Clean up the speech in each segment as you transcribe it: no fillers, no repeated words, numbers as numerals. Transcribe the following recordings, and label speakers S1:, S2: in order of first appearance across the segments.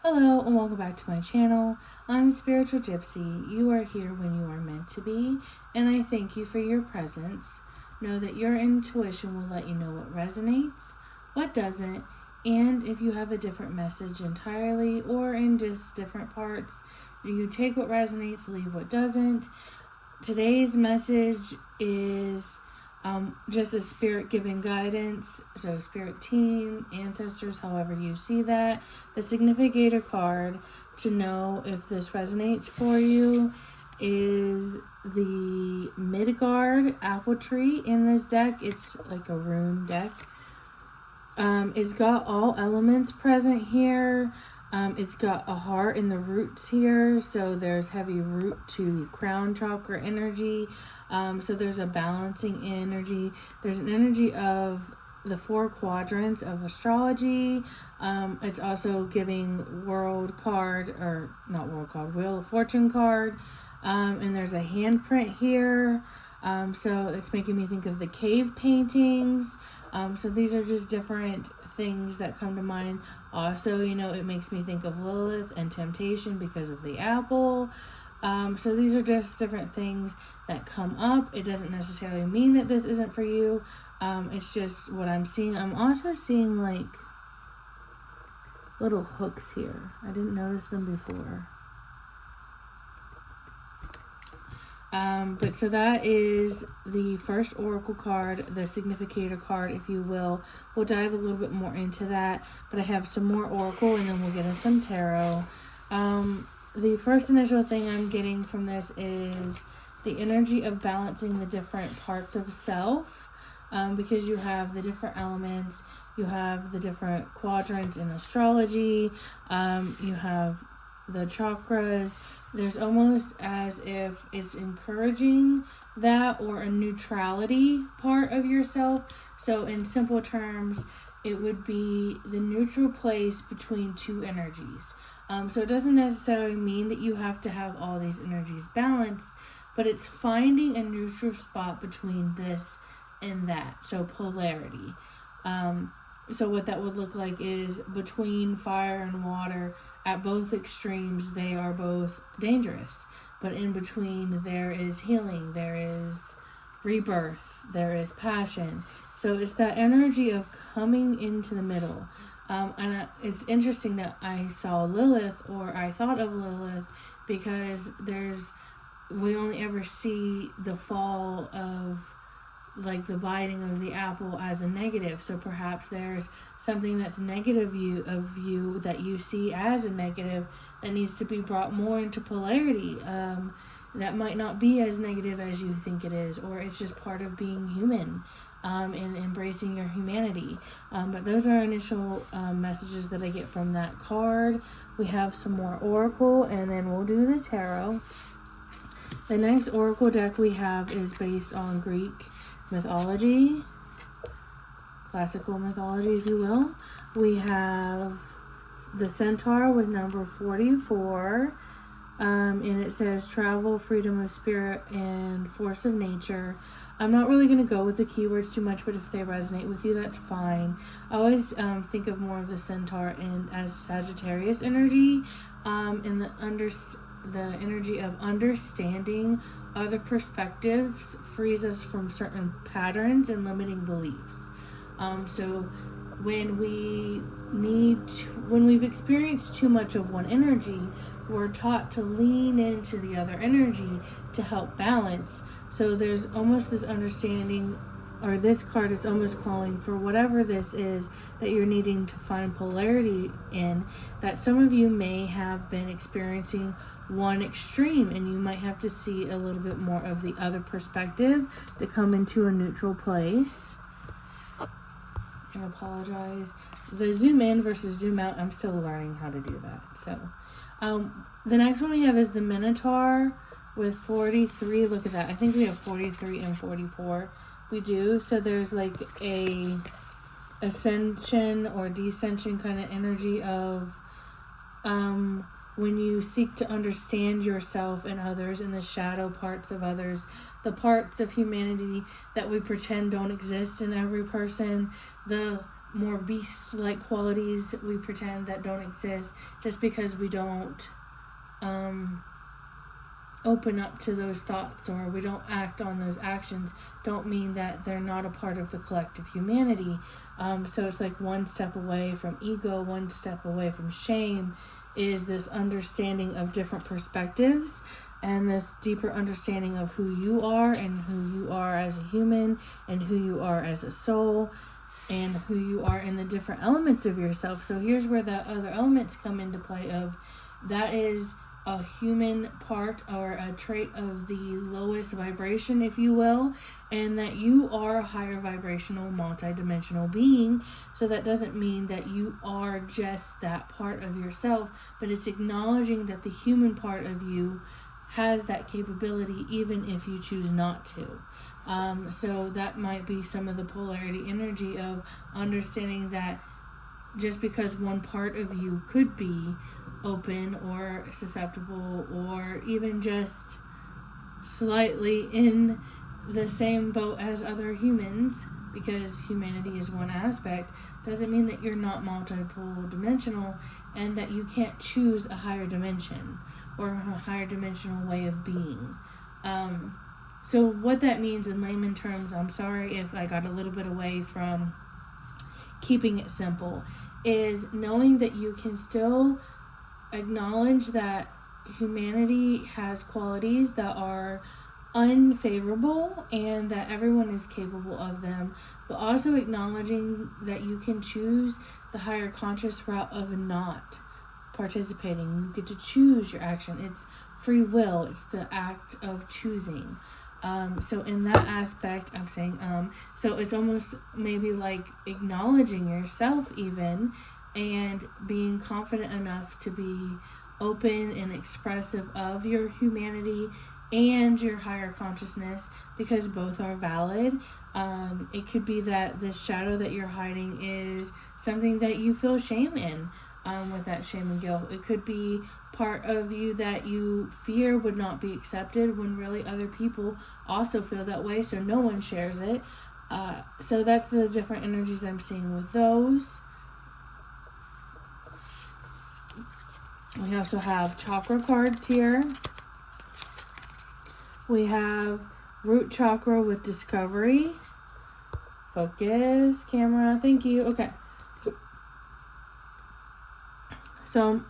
S1: Hello and welcome back to my channel. I'm Spiritual Gypsy. You are here when you are meant to be, and I thank you for your presence. Know that your intuition will let you know what resonates, what doesn't, and if you have a different message entirely or in just different parts, you take what resonates, leave what doesn't. Today's message is just a spirit giving guidance. So spirit team, ancestors, however you see that. The significator card to know if this resonates for you is the Midgard apple tree in this deck. It's like a rune deck. It's got all elements present here. It's got a heart in the roots here, so there's heavy root to crown chakra energy. So there's a balancing energy. There's an energy of the 4 quadrants of astrology. It's also giving Wheel of Fortune card. And there's a handprint here. So it's making me think of the cave paintings. So these are just different things that come to mind. Also, it makes me think of Lilith and temptation because of the apple. So these are just different things that come up. It doesn't necessarily mean that this isn't for you. It's just what I'm seeing. I'm also seeing like little hooks here. I didn't notice them before. But so that is the first oracle card, the significator card, if you will. We'll dive a little bit more into that, but I have some more oracle and then we'll get into some tarot. The first initial thing I'm getting from this is the energy of balancing the different parts of self, because you have the different elements, you have the different quadrants in astrology, you have the chakras. There's almost as if it's encouraging that, or a neutrality part of yourself. So in simple terms, it would be the neutral place between two energies. So it doesn't necessarily mean that you have to have all these energies balanced, but it's finding a neutral spot between this and that. So polarity. So what that would look like is between fire and water, at both extremes, they are both dangerous. But in between, there is healing, there is rebirth, there is passion. So it's that energy of coming into the middle. And it's interesting that I saw Lilith, or I thought of Lilith, because we only ever see the fall of like the biting of the apple as a negative. So perhaps there's something that's negative of you that you see as a negative that needs to be brought more into polarity. That might not be as negative as you think it is, or it's just part of being human, and embracing your humanity. But those are initial messages that I get from that card. We have some more oracle, and then we'll do the tarot. The next oracle deck we have is based on Greek mythology, classical mythology, if you will. We have the centaur with number 44, and it says travel, freedom of spirit, and force of nature. I'm not really going to go with the keywords too much, but if they resonate with you, that's fine. I always think of more of the centaur as Sagittarius energy, and the energy of understanding other perspectives frees us from certain patterns and limiting beliefs. So when we've experienced too much of one energy, we're taught to lean into the other energy to help balance. So there's almost this understanding, or this card is almost calling for whatever this is that you're needing to find polarity in, that some of you may have been experiencing one extreme, and you might have to see a little bit more of the other perspective to come into a neutral place. I apologize. The zoom in versus zoom out, I'm still learning how to do that. So the next one we have is the Minotaur with 43. Look at that. I think we have 43 and 44. We do. So there's like a ascension or descension kind of energy of when you seek to understand yourself and others, and the shadow parts of others, the parts of humanity that we pretend don't exist in every person, the more beast-like qualities we pretend that don't exist, just because we don't open up to those thoughts, or we don't act on those actions, don't mean that they're not a part of the collective humanity. So it's like one step away from ego, one step away from shame, is this understanding of different perspectives and this deeper understanding of who you are and who you are as a human and who you are as a soul and who you are in the different elements of yourself. So here's where the other elements come into play of that is a human part or a trait of the lowest vibration, if you will, and that you are a higher vibrational multidimensional being. So that doesn't mean that you are just that part of yourself, but it's acknowledging that the human part of you has that capability even if you choose not to. So that might be some of the polarity energy of understanding that just because one part of you could be open or susceptible or even just slightly in the same boat as other humans, because humanity is one aspect, doesn't mean that you're not multiple dimensional and that you can't choose a higher dimension or a higher dimensional way of being. So what that means in layman terms, I'm sorry if I got a little bit away from keeping it simple, is knowing that you can still acknowledge that humanity has qualities that are unfavorable and that everyone is capable of them, but also acknowledging that you can choose the higher conscious route of not participating. You get to choose your action. It's free will. It's the act of choosing. So in that aspect, I'm saying, so it's almost maybe like acknowledging yourself even and being confident enough to be open and expressive of your humanity and your higher consciousness, because both are valid. It could be that this shadow that you're hiding is something that you feel shame in, with that shame and guilt. It could be part of you that you fear would not be accepted when really other people also feel that way, so no one shares it. So that's the different energies I'm seeing with those. We also have chakra cards here. We have root chakra with discovery. Focus, camera, thank you. Okay. So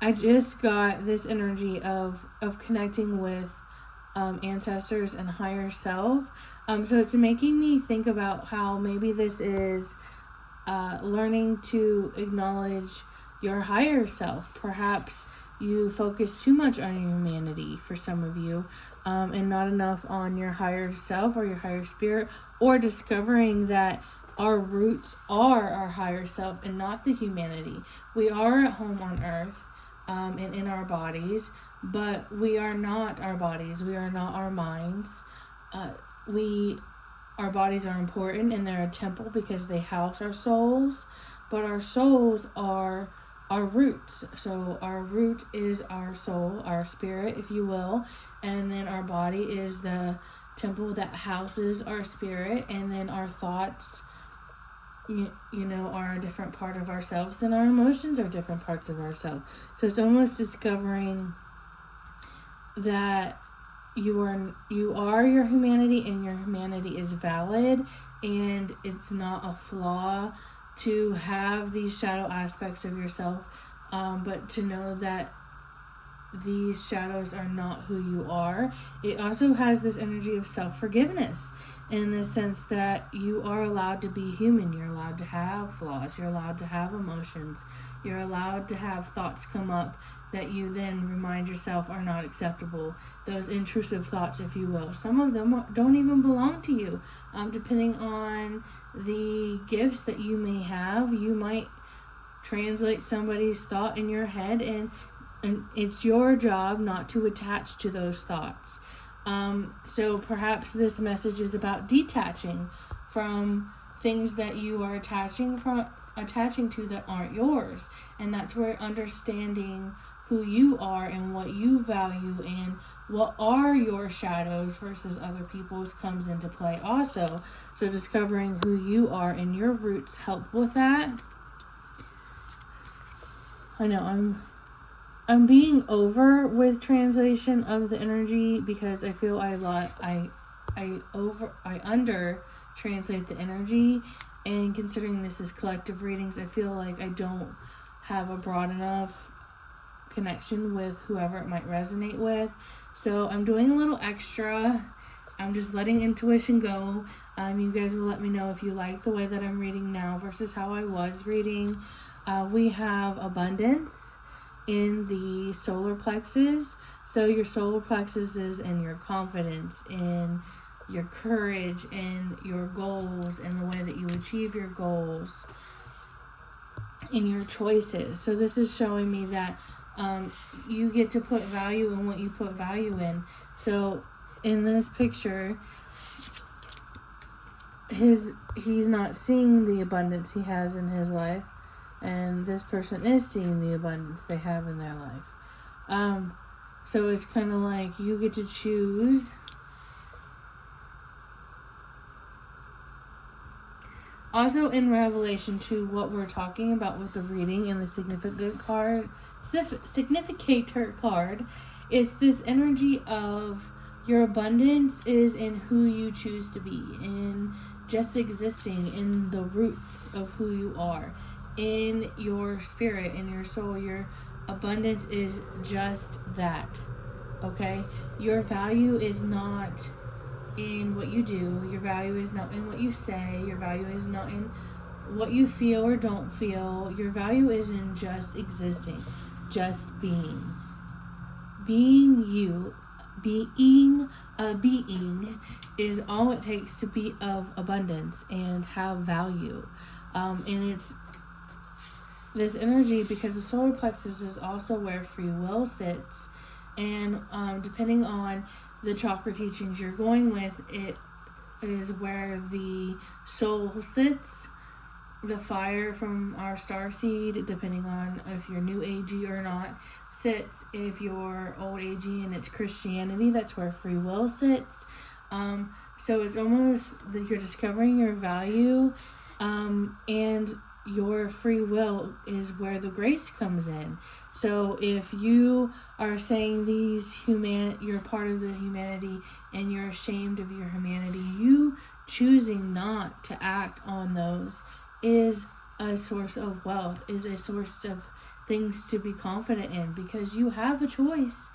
S1: I just got this energy of connecting with ancestors and higher self. So it's making me think about how maybe this is learning to acknowledge your higher self. Perhaps you focus too much on your humanity for some of you, and not enough on your higher self or your higher spirit, or discovering that our roots are our higher self and not the humanity. We are at home on earth, and in our bodies, but we are not our bodies. We are not our minds. Our bodies are important and they're a temple because they house our souls, but our souls are our roots. So our root is our soul, our spirit, if you will, and then our body is the temple that houses our spirit, and then our thoughts, you know, are a different part of ourselves, and our emotions are different parts of ourselves. So it's almost discovering that you are your humanity, and your humanity is valid, and it's not a flaw to have these shadow aspects of yourself, but to know that these shadows are not who you are. It also has this energy of self-forgiveness, in the sense that you are allowed to be human. You're allowed to have flaws. You're allowed to have emotions. You're allowed to have thoughts come up that you then remind yourself are not acceptable. Those intrusive thoughts, if you will. Some of them don't even belong to you. Depending on the gifts that you may have, you might translate somebody's thought in your head, and it's your job not to attach to those thoughts. So perhaps this message is about detaching from things that you are attaching to that aren't yours. And that's where understanding who you are and what you value and what are your shadows versus other people's comes into play also. So discovering who you are and your roots help with that. I know I'm being over with translation of the energy because I feel I under translate the energy, and considering this is collective readings, I feel like I don't have a broad enough connection with whoever it might resonate with. So I'm doing a little extra. I'm just letting intuition go. You guys will let me know if you like the way that I'm reading now versus how I was reading. We have abundance in the solar plexus. So your solar plexus is in your confidence, in your courage, and your goals, and the way that you achieve your goals, in your choices. So this is showing me that you get to put value in what you put value in. So in this picture, he's not seeing the abundance he has in his life, and this person is seeing the abundance they have in their life. So it's kind of like you get to choose. Also in Revelation 2, what we're talking about with the reading and the significator card is this energy of your abundance is in who you choose to be, in just existing, in the roots of who you are, in your spirit, in your soul. Your abundance is just that, okay? Your value is not in what you do. Your value is not in what you say. Your value is not in what you feel or don't feel. Your value is in just existing, just being. Being you, being a being is all it takes to be of abundance and have value. And it's this energy, because the solar plexus is also where free will sits, and depending on the chakra teachings you're going with, it is where the soul sits, the fire from our star seed, depending on if you're new agey or not, sits. If you're old agey and it's Christianity, that's where free will sits. So it's almost that you're discovering your value, and your free will is where the grace comes in. So if you are saying you're part of the humanity and you're ashamed of your humanity, you choosing not to act on those is a source of wealth, is a source of things to be confident in, because you have a choice.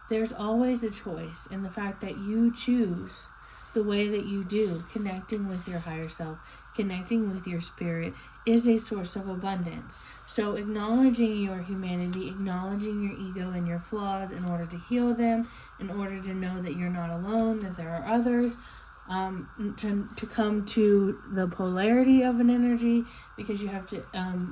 S1: There's always a choice in the fact that you choose the way that you do. Connecting with your higher self, connecting with your spirit is a source of abundance. So acknowledging your humanity, acknowledging your ego and your flaws in order to heal them, in order to know that you're not alone, that there are others, to come to the polarity of an energy, because you have to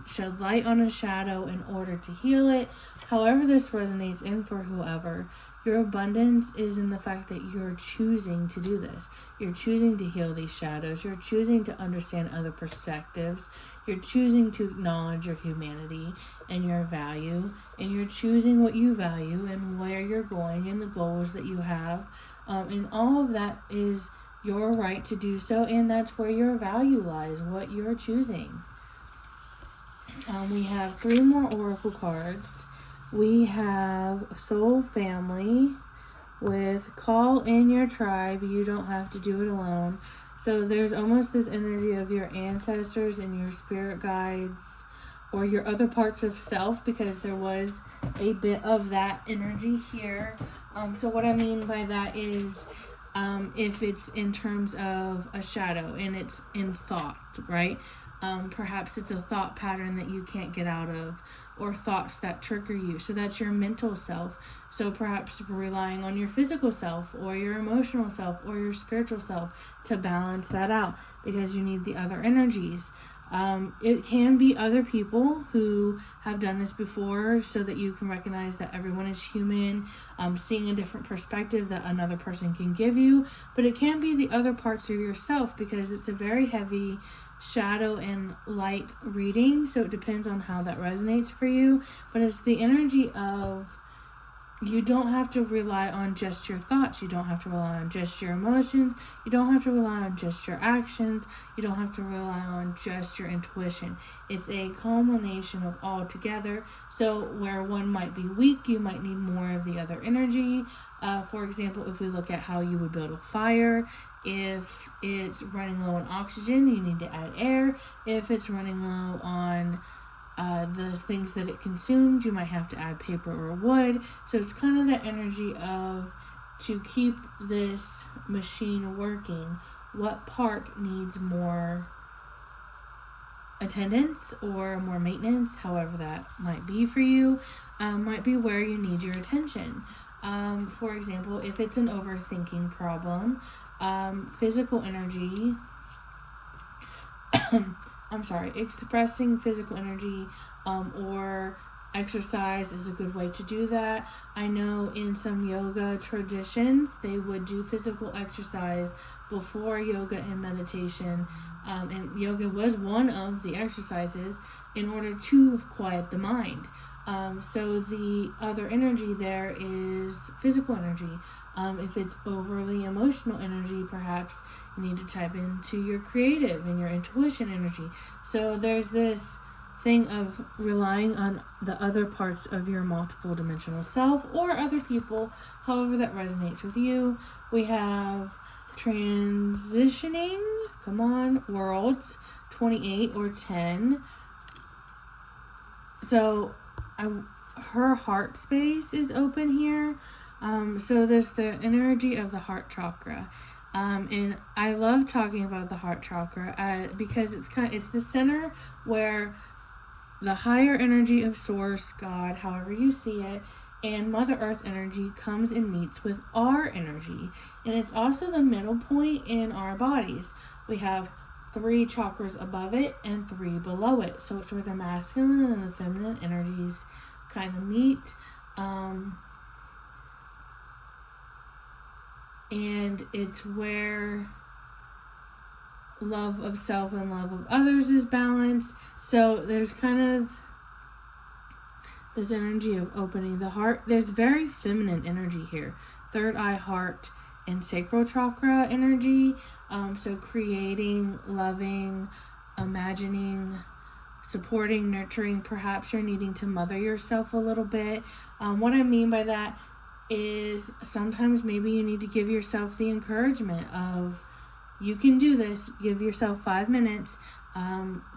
S1: shed light on a shadow in order to heal it. However this resonates in for whoever, your abundance is in the fact that you're choosing to do this. You're choosing to heal these shadows. You're choosing to understand other perspectives. You're choosing to acknowledge your humanity and your value. And you're choosing what you value and where you're going and the goals that you have. And all of that is your right to do so. And that's where your value lies, what you're choosing. We have 3 more oracle cards. We have Soul Family with Call in Your Tribe. You don't have to do it alone. So there's almost this energy of your ancestors and your spirit guides, or your other parts of self, because there was a bit of that energy here. So what I mean by that is, if it's in terms of a shadow and it's in thought, right? Perhaps it's a thought pattern that you can't get out of, or thoughts that trigger you. So that's your mental self. So perhaps relying on your physical self or your emotional self or your spiritual self to balance that out, because you need the other energies. It can be other people who have done this before, so that you can recognize that everyone is human, seeing a different perspective that another person can give you. But it can be the other parts of yourself, because it's a very heavy shadow and light reading, so it depends on how that resonates for you. But it's the energy of, you don't have to rely on just your thoughts. You don't have to rely on just your emotions. You don't have to rely on just your actions. You don't have to rely on just your intuition. It's a culmination of all together. So where one might be weak, you might need more of the other energy. For example, if we look at how you would build a fire, if it's running low on oxygen, you need to add air. If it's running low on the things that it consumed, you might have to add paper or wood. So it's kind of that energy of, to keep this machine working, what part needs more attendance or more maintenance, however that might be for you, might be where you need your attention. For example, if it's an overthinking problem, physical energy expressing physical energy or exercise is a good way to do that. I know in some yoga traditions, they would do physical exercise before yoga and meditation. And yoga was one of the exercises in order to quiet the mind. So the other energy there is physical energy. If it's overly emotional energy, perhaps you need to tap into your creative and your intuition energy. So there's this thing of relying on the other parts of your multiple dimensional self or other people, however that resonates with you. We have transitioning, worlds, 28 or 10. So her heart space is open here. So there's the energy of the heart chakra. And I love talking about the heart chakra because it's the center where the higher energy of Source, God, however you see it, and Mother Earth energy comes and meets with our energy. And it's also the middle point in our bodies. We have 3 chakras above it and 3 below it. So it's where the masculine and the feminine energies kind of meet. And it's where love of self and love of others is balanced. So there's kind of this energy of opening the heart. There's very feminine energy here. Third eye, heart, and sacral chakra energy. So creating, loving, imagining, supporting, nurturing. Perhaps you're needing to mother yourself a little bit. What I mean by that is sometimes maybe you need to give yourself the encouragement of, you can do this. Give yourself 5 minutes.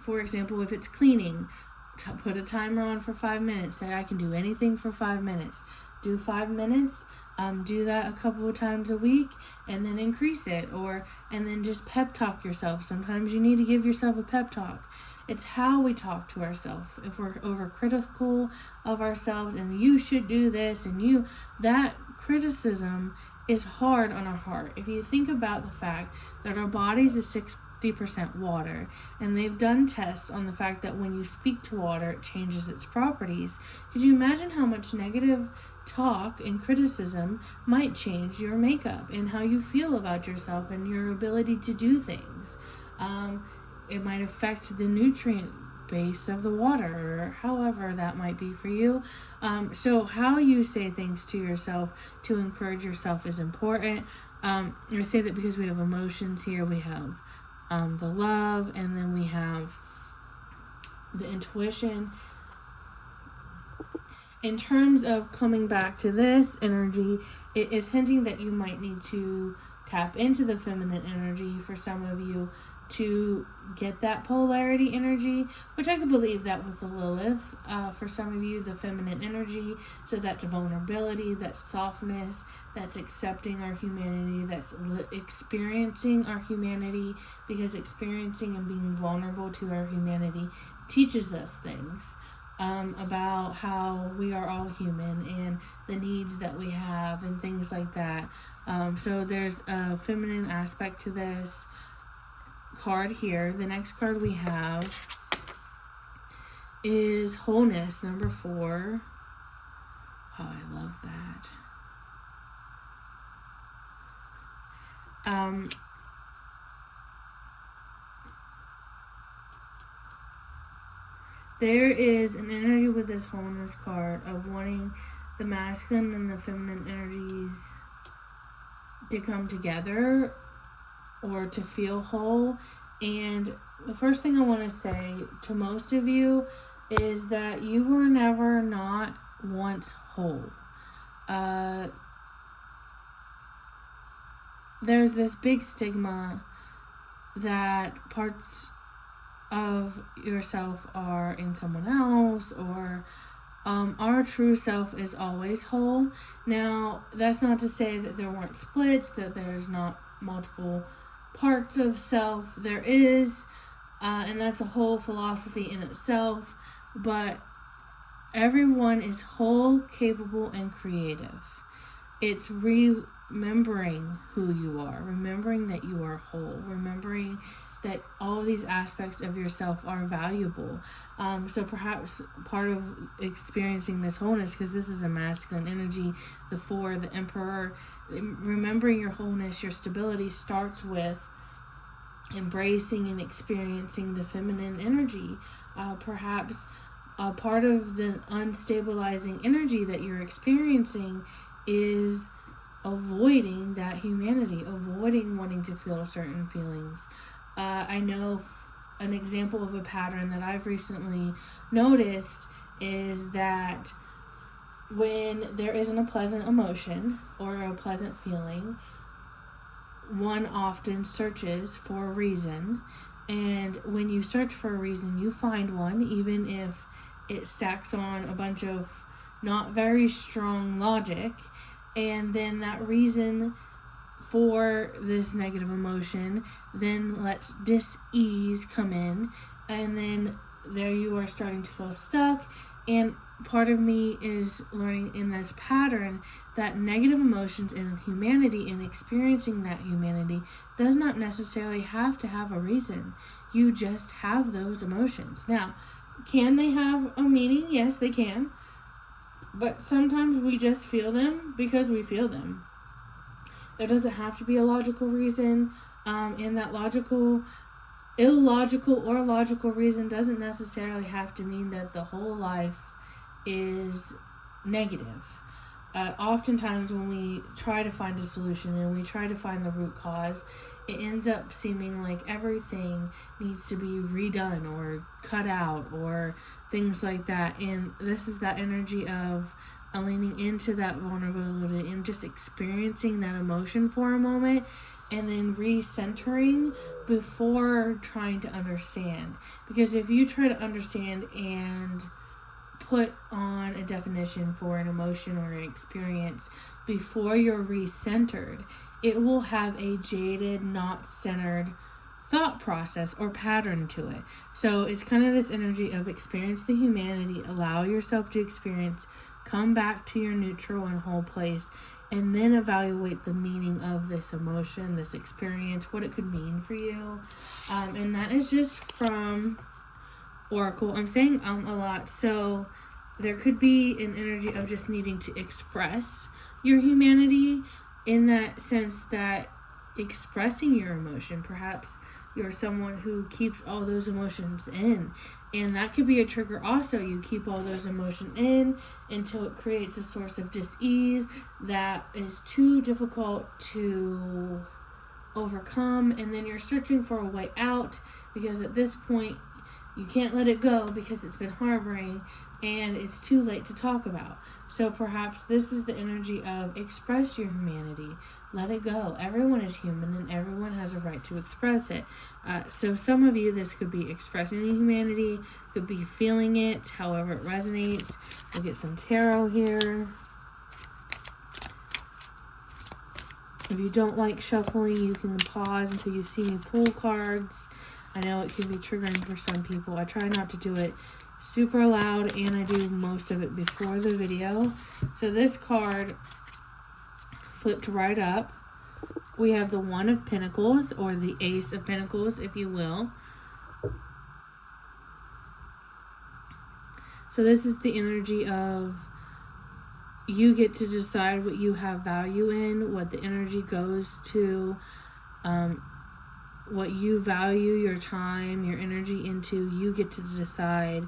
S1: For example, if it's cleaning, put a timer on for 5 minutes. Say, I can do anything for 5 minutes. Do 5 minutes. Do that a couple of times a week and then increase it, and then just pep talk yourself. Sometimes you need to give yourself a pep talk. It's how we talk to ourselves. If we're overcritical of ourselves and you should do this and that criticism is hard on our heart. If you think about the fact that our bodies is 60% water, and they've done tests on the fact that when you speak to water, it changes its properties. Could you imagine how much negative talk and criticism might change your makeup and how you feel about yourself and your ability to do things? It might affect the nutrient base of the water, or however that might be for you. So how you say things to yourself to encourage yourself is important. I say that because we have emotions here. We have the love, and then we have the intuition. In terms of coming back to this energy, it is hinting that you might need to tap into the feminine energy for some of you to get that polarity energy, which I could believe that with the Lilith. For some of you, the feminine energy, so that's vulnerability, that's softness, that's accepting our humanity, that's experiencing our humanity, because experiencing and being vulnerable to our humanity teaches us things about how we are all human and the needs that we have and things like that. So there's a feminine aspect to this card here. The next card we have is wholeness, number 4. Oh, I love that. there is an energy with this wholeness card of wanting the masculine and the feminine energies to come together or to feel whole. And the first thing I want to say to most of you is that you were never not once whole. There's this big stigma that parts of yourself are in someone else, or our true self is always whole. Now, that's not to say that there weren't splits, that there's not multiple parts of self. There is, and that's a whole philosophy in itself, but everyone is whole, capable, and creative. It's remembering who you are, remembering that you are whole, remembering that all of these aspects of yourself are valuable. So perhaps part of experiencing this wholeness, because this is a masculine energy, the Four, the Emperor, remembering your wholeness, your stability starts with embracing and experiencing the feminine energy. Perhaps a part of the unstabilizing energy that you're experiencing is avoiding that humanity, avoiding wanting to feel certain feelings. I know an example of a pattern that I've recently noticed is that when there isn't a pleasant emotion or a pleasant feeling, one often searches for a reason. And when you search for a reason, you find one, even if it stacks on a bunch of not very strong logic. And then that reason for this negative emotion then lets dis-ease come in, and then there you are starting to feel stuck. And part of me is learning in this pattern that negative emotions and humanity and experiencing that humanity does not necessarily have to have a reason. You just have those emotions. Now, can they have a meaning? Yes, they can. But sometimes we just feel them because we feel them. There doesn't have to be a logical reason, and that illogical or logical reason doesn't necessarily have to mean that the whole life is negative. Oftentimes when we try to find a solution and we try to find the root cause, it ends up seeming like everything needs to be redone or cut out or things like that. And this is that energy of leaning into that vulnerability and just experiencing that emotion for a moment, and then recentering before trying to understand. Because if you try to understand and put on a definition for an emotion or an experience before you're recentered, it will have a jaded, not centered thought process or pattern to it. So it's kind of this energy of experience the humanity, allow yourself to experience, come back to your neutral and whole place, and then evaluate the meaning of this emotion, this experience, what it could mean for you. And that is just from Oracle. I'm saying a lot, so there could be an energy of just needing to express your humanity, in that sense that expressing your emotion, perhaps you're someone who keeps all those emotions in, and that could be a trigger also. You keep all those emotions in until it creates a source of dis-ease that is too difficult to overcome, and then you're searching for a way out, because at this point you can't let it go because it's been harboring and it's too late to talk about. So perhaps this is the energy of express your humanity. Let it go. Everyone is human and everyone has a right to express it. So some of you, this could be expressing the humanity, could be feeling it, however it resonates. We'll get some tarot here. If you don't like shuffling, you can pause until you see me pull cards. I know it can be triggering for some people. I try not to do it super loud, and I do most of it before the video. So this card flipped right up. We have the One of Pentacles, or the Ace of Pentacles, if you will. So this is the energy of you get to decide what you have value in, what the energy goes to, what you value your time, your energy into. You get to decide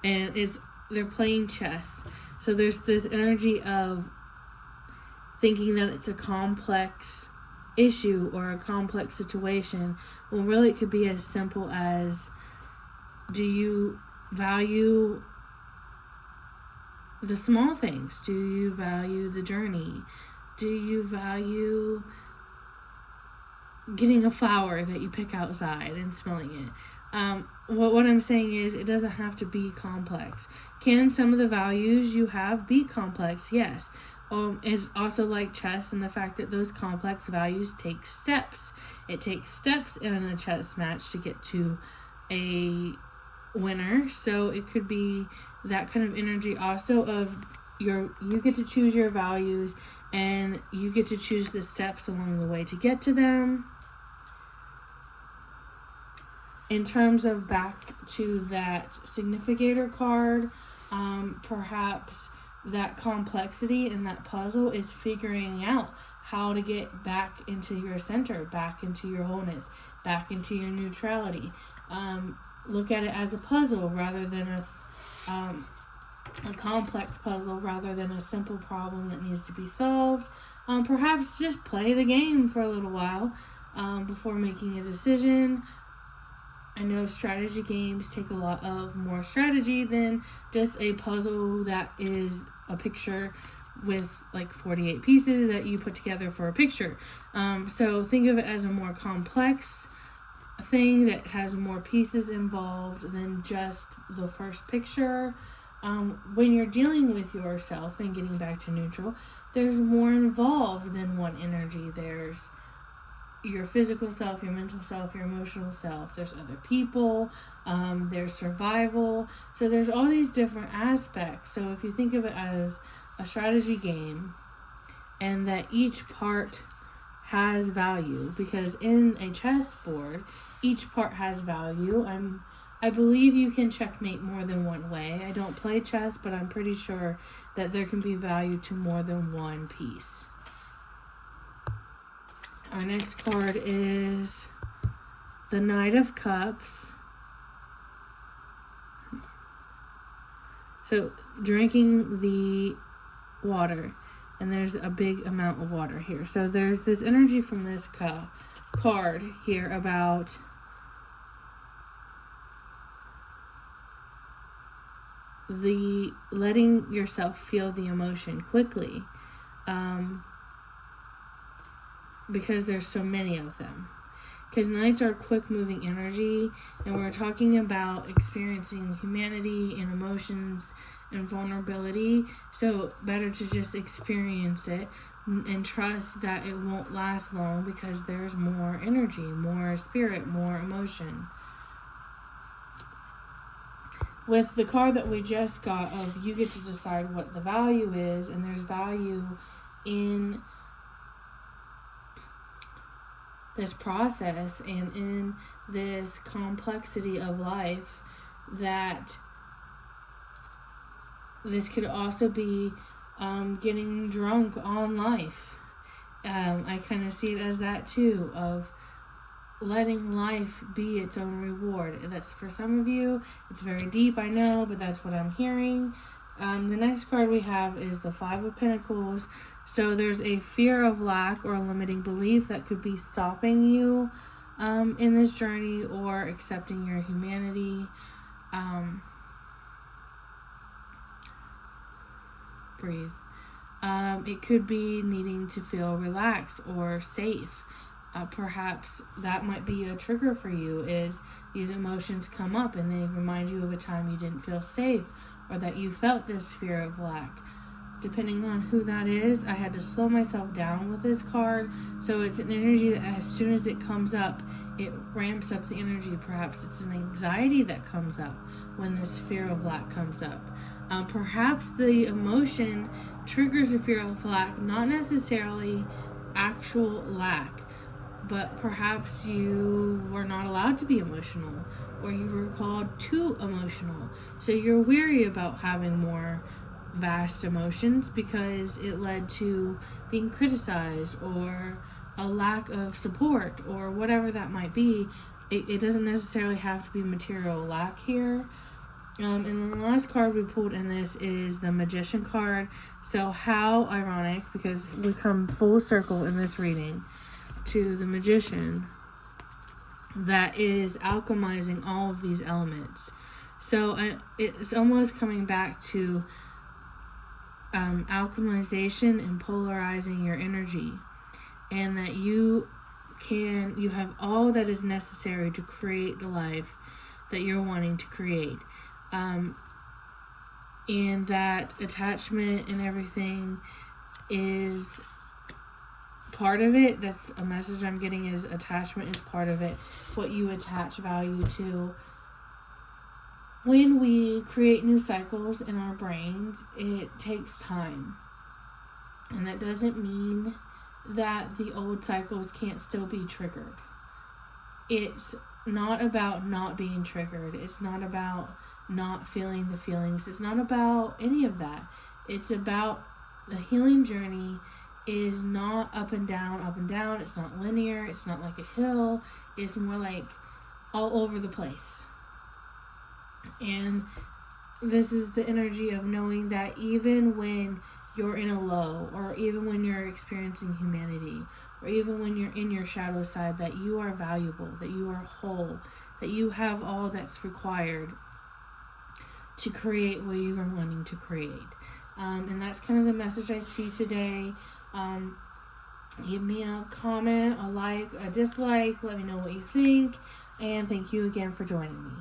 S1: and they're playing chess. So there's this energy of thinking that it's a complex issue or a complex situation, when really it could be as simple as, do you value the small things? Do you value the journey? Do you value getting a flower that you pick outside and smelling it? What I'm saying is, it doesn't have to be complex. Can some of the values you have be complex? Yes. It's also like chess, and the fact that those complex values take steps. It takes steps in a chess match to get to a winner. So it could be that kind of energy also of you get to choose your values, and you get to choose the steps along the way to get to them. In terms of back to that significator card, perhaps that complexity and that puzzle is figuring out how to get back into your center, back into your wholeness, back into your neutrality. Look at it as a puzzle rather than a complex puzzle, rather than a simple problem that needs to be solved. Perhaps just play the game for a little while before making a decision. I know strategy games take a lot of more strategy than just a puzzle that is a picture with like 48 pieces that you put together for a picture. So think of it as a more complex thing that has more pieces involved than just the first picture. When you're dealing with yourself and getting back to neutral, there's more involved than one energy. There's your physical self, your mental self, your emotional self. There's other people. There's survival. So there's all these different aspects. So if you think of it as a strategy game, and that each part has value, because in a chessboard, each part has value. I believe you can checkmate more than one way. I don't play chess, but I'm pretty sure that there can be value to more than one piece. Our next card is the Knight of Cups. So, drinking the water, and there's a big amount of water here. So, there's this energy from this card here about the letting yourself feel the emotion quickly. Because there's so many of them. Because knights are quick moving energy, and we're talking about experiencing humanity and emotions and vulnerability. So better to just experience it and trust that it won't last long, because there's more energy, more spirit, more emotion. With the card that we just got of, you get to decide what the value is, and there's value in this process and in this complexity of life, that this could also be getting drunk on life. I kind of see it as that too, of letting life be its own reward. That's for some of you, it's very deep, I know, but that's what I'm hearing. The next card we have is the Five of Pentacles. So there's a fear of lack or a limiting belief that could be stopping you in this journey, or accepting your humanity. Breathe. It could be needing to feel relaxed or safe. Perhaps that might be a trigger for you, is these emotions come up and they remind you of a time you didn't feel safe, or that you felt this fear of lack. Depending on who that is, I had to slow myself down with this card. So it's an energy that as soon as it comes up, it ramps up the energy. Perhaps it's an anxiety that comes up when this fear of lack comes up. Perhaps the emotion triggers a fear of lack, not necessarily actual lack, but perhaps you were not allowed to be emotional, or you were called too emotional. So you're weary about having more vast emotions because it led to being criticized, or a lack of support, or whatever that might be. It doesn't necessarily have to be material lack here. And the last card we pulled in this is the Magician card. So how ironic, because we come full circle in this reading to the Magician that is alchemizing all of these elements. So it's almost coming back to alchemization and polarizing your energy, and that you have all that is necessary to create the life that you're wanting to create. And that attachment and everything is part of it. That's a message I'm getting, is attachment is part of it. What you attach value to. When we create new cycles in our brains, it takes time. And that doesn't mean that the old cycles can't still be triggered. It's not about not being triggered. It's not about not feeling the feelings. It's not about any of that. It's about the healing journey is not up and down, up and down. It's not linear. It's not like a hill. It's more like all over the place. And this is the energy of knowing that even when you're in a low, or even when you're experiencing humanity, or even when you're in your shadow side, that you are valuable, that you are whole, that you have all that's required to create what you are wanting to create. And that's kind of the message I see today. Give me a comment, a like, a dislike, let me know what you think, and thank you again for joining me.